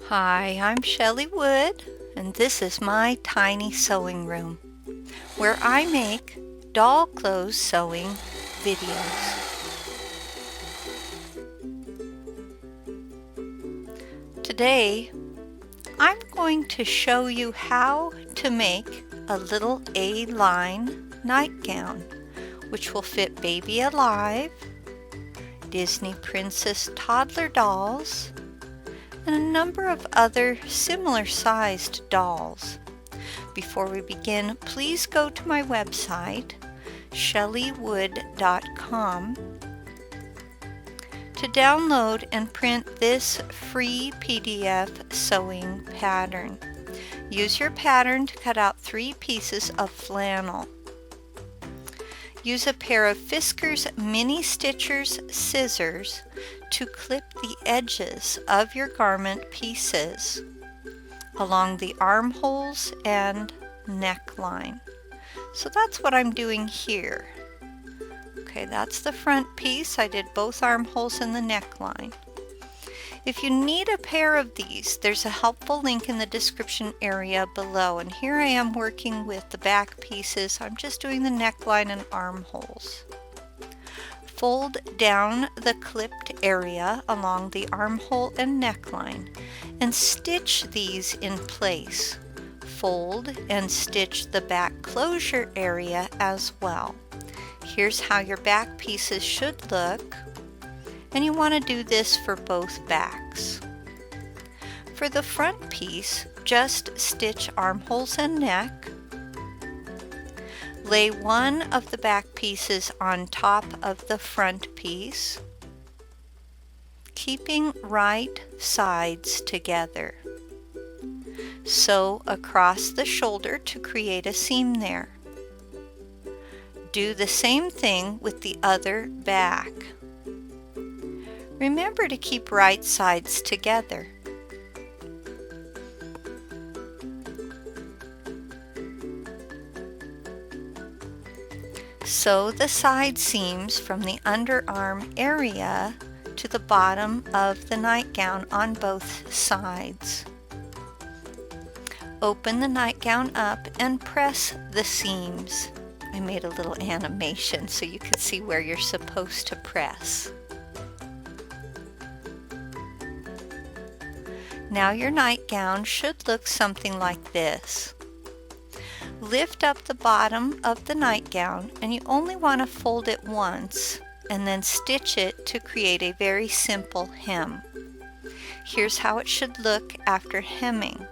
Hi, I'm Chelly Wood, and this is my tiny sewing room, where I make doll clothes sewing videos. Today, I'm going to show you how to make a little A-line nightgown, which will fit Baby Alive, Disney Princess toddler dolls, and a number of other similar sized dolls. Before we begin, please go to my website, chellywood.com, to download and print this free PDF sewing pattern. Use your pattern to cut out 3 pieces of flannel. Use a pair of Fisker's Mini Stitchers scissors to clip the edges of your garment pieces along the armholes and neckline. So that's what I'm doing here. Okay, that's the front piece. I did both armholes and the neckline. If you need a pair of these, there's a helpful link in the description area below. And here I am working with the back pieces. I'm just doing the neckline and armholes. Fold down the clipped area along the armhole and neckline and stitch these in place. Fold and stitch the back closure area as well. Here's how your back pieces should look, and you want to do this for both backs. For the front piece, just stitch armholes and neck. Lay one of the back pieces on top of the front piece, keeping right sides together. Sew across the shoulder to create a seam there. Do the same thing with the other back. Remember to keep right sides together. Sew the side seams from the underarm area to the bottom of the nightgown on both sides. Open the nightgown up and press the seams. I made a little animation so you can see where you're supposed to press. Now your nightgown should look something like this. Lift up the bottom of the nightgown, and you only want to fold it once and then stitch it to create a very simple hem. Here's how it should look after hemming.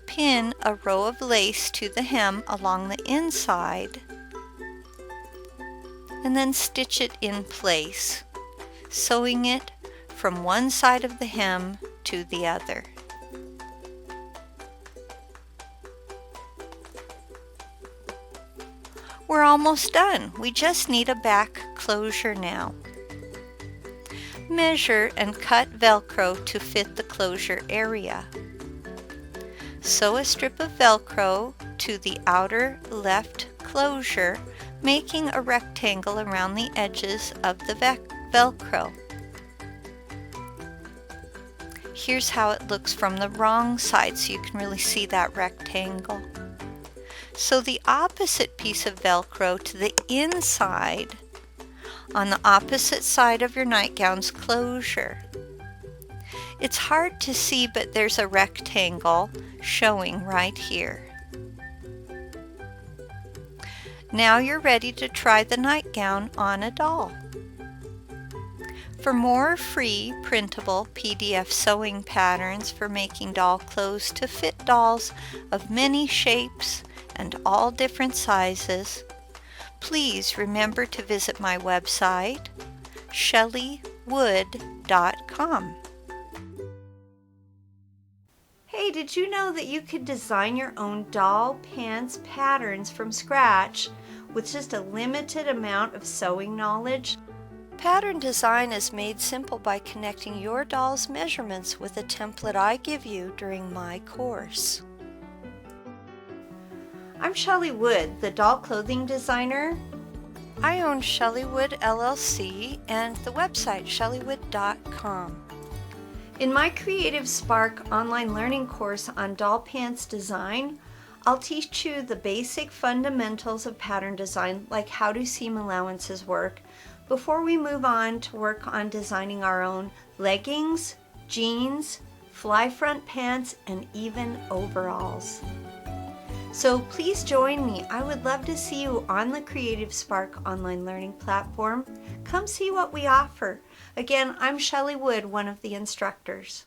Pin a row of lace to the hem along the inside and then stitch it in place, sewing it from one side of the hem to the other. We're almost done. We just need a back closure now. Measure and cut Velcro to fit the closure area. Sew a strip of Velcro to the outer left closure, making a rectangle around the edges of the Velcro. Here's how it looks from the wrong side so you can really see that rectangle. Sew the opposite piece of Velcro to the inside on the opposite side of your nightgown's closure. It's hard to see, but there's a rectangle showing right here. Now you're ready to try the nightgown on a doll. For more free printable PDF sewing patterns for making doll clothes to fit dolls of many shapes and all different sizes, please remember to visit my website, chellywood.com. Hey, did you know that you could design your own doll pants patterns from scratch with just a limited amount of sewing knowledge? Pattern design is made simple by connecting your doll's measurements with a template I give you during my course. I'm Chelly Wood, the doll clothing designer. I own Chelly Wood LLC and the website chellywood.com. In my Creative Spark online learning course on doll pants design, I'll teach you the basic fundamentals of pattern design, like how do seam allowances work, before we move on to work on designing our own leggings, jeans, fly front pants, and even overalls. So please join me. I would love to see you on the Creative Spark online learning platform. Come see what we offer. Again, I'm Chelly Wood, one of the instructors.